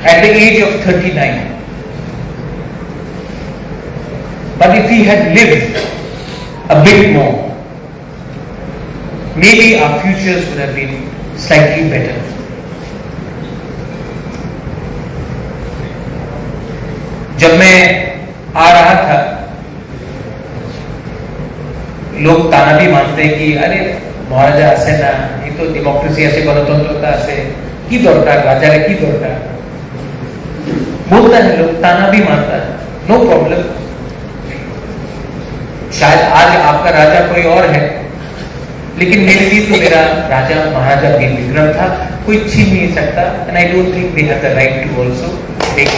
at the age of 39. But if he had lived a bit more, maybe our futures would have been slightly better. जब मैं आ रहा था, लोग ताना भी मानते हैं कि अरे महाराजा ऐसे ना, ये तो डेमोक्रेसी ऐसे गणतंत्रता ऐसे की दरकार, राजा रे की दरकार बोलता है, लोग ताना भी मानता है, नो प्रॉब्लम। शायद आज आपका राजा कोई और है, लेकिन मेरे लिए तो मेरा राजा महाराजा वीर विक्रम था, कोई छीन नहीं सकता। And I don't think they have the right to also take.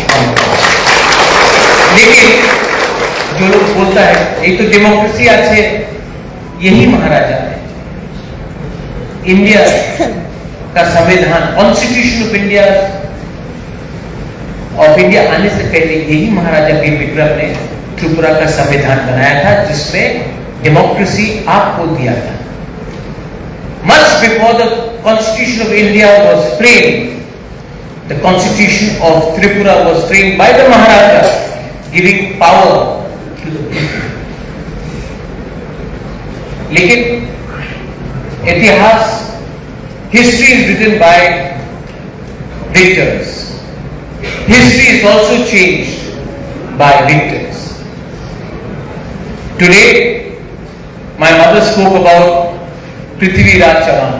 लेकिन जो लोग बोलता है एक तो डेमोक्रेसी अच्छे, यही महाराजा है। इंडिया का संविधान, कॉन्स्टिट्यूशन ऑफ इंडिया आने से पहले यही महाराजा वीर विक्रम ने त्रिपुरा का संविधान बनाया था, जिसमें डेमोक्रेसी आपको दिया था। Much before the Constitution of India was framed, the Constitution of Tripura was framed by the Maharaja, giving power to the people. लेकिन इतिहास, history is written by victors. History is also changed by victors. Today, my mother spoke about Prithviraj Chauhan.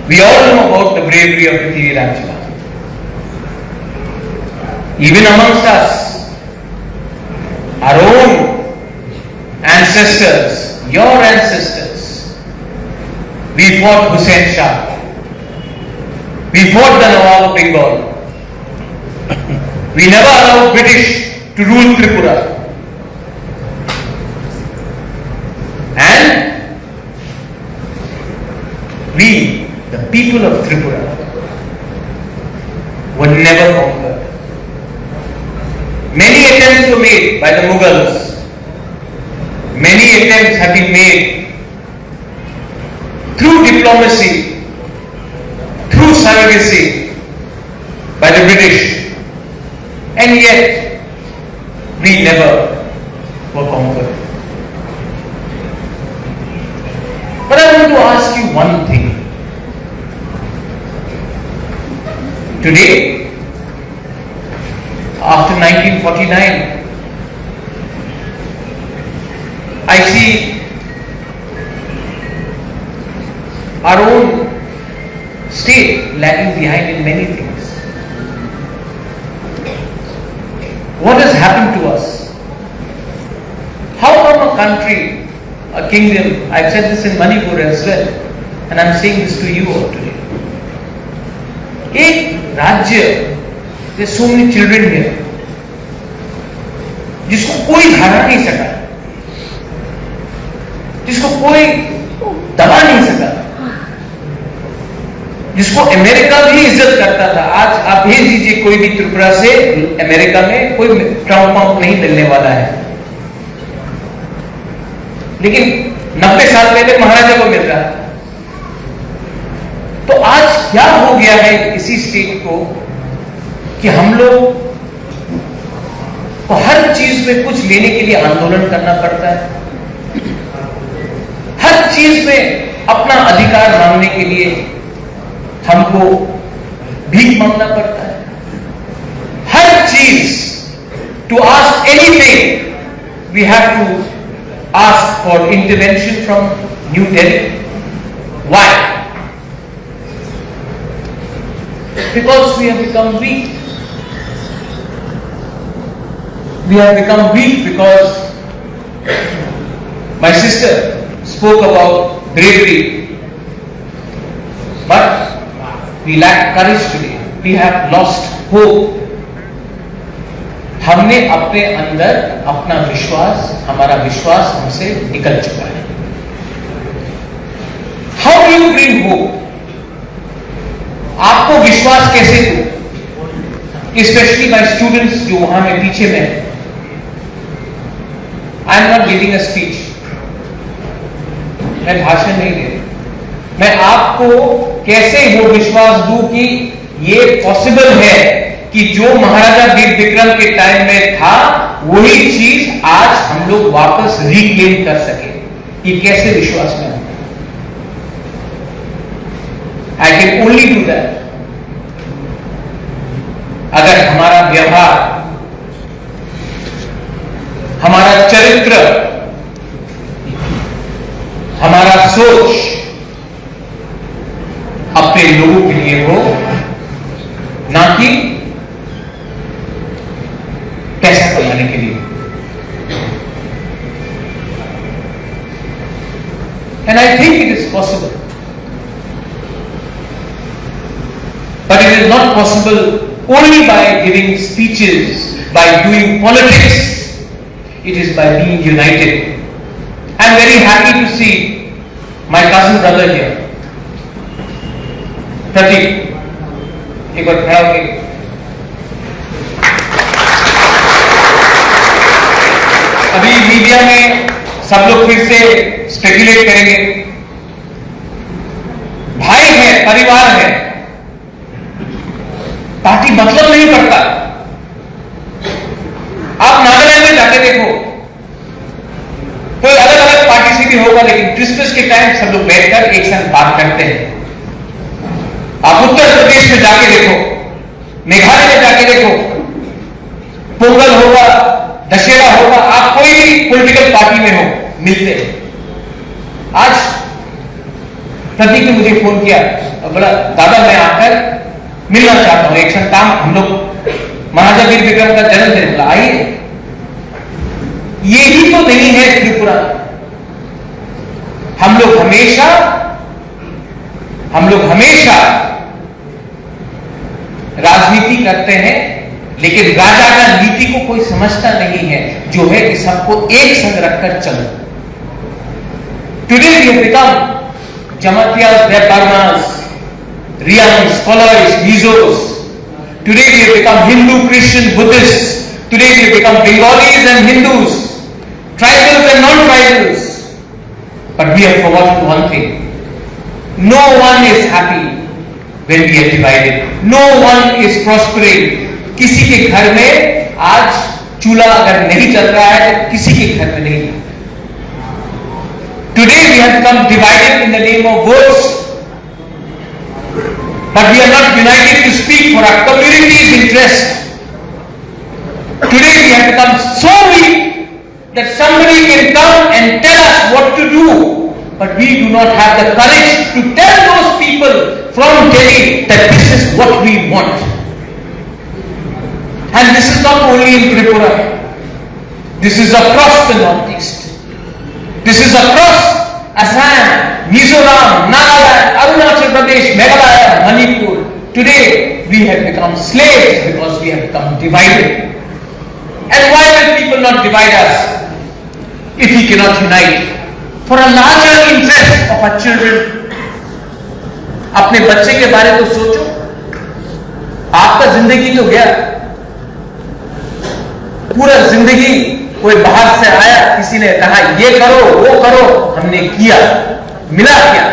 We all know about the bravery of Prithviraj Chauhan. Even amongst us, our own ancestors, your ancestors, we fought Hussain Shah. We fought the Nawab of Bengal. We never allowed British to rule Tripura. And we, the people of Tripura, were never conquered. Many attempts were made by the Mughals. Many attempts have been made through diplomacy, through surrogacy by the British. And yet, we never were conquered. But I want to ask you one thing. Today, after 1949, I see our own state lagging behind in many things. What has happened to us? How come a country, a kingdom, I've said this in Manipur as well, and I'm saying this to you all today. एक राज्य, there's so many children here, जिसको कोई हरा नहीं सका, जिसको कोई दबा नहीं सका, जिसको अमेरिका भी इज्जत करता था। आज आप भेज दीजिए कोई भी त्रिपुरा से अमेरिका में, कोई ट्राउट पंप नहीं मिलने वाला है। लेकिन 90 साल पहले महाराजा को मिल रहा है। तो आज क्या हो गया है इसी स्टेट को कि हम लोग को हर चीज में कुछ लेने के लिए आंदोलन करना पड़ता है, हर चीज में अपना अधिकार मांगने के लिए हमको भीख मांगना पड़ता है, हर चीज to ask anything we have to ask for intervention from New Delhi. Why? Because we have become weak. We have become weak because my sister spoke about bravery, but we lack courage today. We have lost hope. हमने अपने अंदर अपना विश्वास, हमारा विश्वास हमसे निकल चुका है। How do you bring hope? आपको विश्वास कैसे दो? Especially my students जो वहां में पीछे में है। I am not giving a speech. मैं भाषण नहीं दे रहा। मैं आपको कैसे वो विश्वास दूं कि ये पॉसिबल है कि जो महाराजा वीर विक्रम के टाइम में था वही चीज आज हम लोग वापस रिक्लेम कर सके। ये कैसे विश्वास में होगा? I can only do that अगर हमारा व्यवहार, हमारा चरित्र, हमारा सोच अपने लोगों के लिए हो, ना कि पैसा कमाने के लिए। And I think it is possible. But it is not possible only by giving speeches, by doing politics. It is by being united. I am very happy to see my cousin brother here. Pratik, एक बार खड़ा होके। अभी media में सब लोग फिर से speculate करेंगे, भाई है, परिवार है, पार्टी मतलब नहीं पड़ता। आप नागालैंड में जाके देखो, कोई अलग अलग पार्टी से भी होगा, लेकिन क्रिसमस के टाइम सब लोग बैठकर एक साथ बात करते हैं। आप उत्तर प्रदेश में जाके देखो, मेघालय में जाके देखो, पोंगल होगा, दशहरा होगा, आप कोई भी पॉलिटिकल पार्टी में हो, मिलते हैं। आज प्रतीक ने मुझे फोन किया और बोला, दादा मैं आकर मिलना चाहता हूं, एक संतान हम लोग महाराजा वीर विक्रम का जन्मदिन, बोला आइए। यही तो नहीं है त्रिपुरा। हम लोग हमेशा राजनीति करते हैं, लेकिन राजा का नीति को कोई समझता नहीं है, जो है कि सबको एक संग रखकर चलो। Today we have become Jamatias, व्यापारनास, Reangs, Kolois, Mizos. Today we have become Hindu, Christian, Buddhist. Today we have become Bengalis and Hindus, tribals and non-tribals. But we have forgotten one thing. No one is happy when we are divided. No one is prospering. किसी के घर में आज चूल्हा अगर नहीं चल रहा है तो किसी के घर में नहीं। Today we have become divided in the name of votes, but we are not united to speak for our community's interest. Today we have become so weak that somebody can come and tell us what to do, but we do not have the courage to tell those people from Delhi that this is what we want. And this is not only in Tripura, this is across the Northeast. This is across Assam, Mizoram, Nagaland, Arunachal Pradesh, Meghalaya, Manipur. Today we have become slaves because we have become divided. And why will people not divide us if we cannot unite for a larger interest of our children? अपने बच्चे के बारे में तो सोचो। आपका जिंदगी तो गया, पूरा जिंदगी कोई बाहर से आया, किसी ने कहा ये करो वो करो, हमने किया, मिला क्या?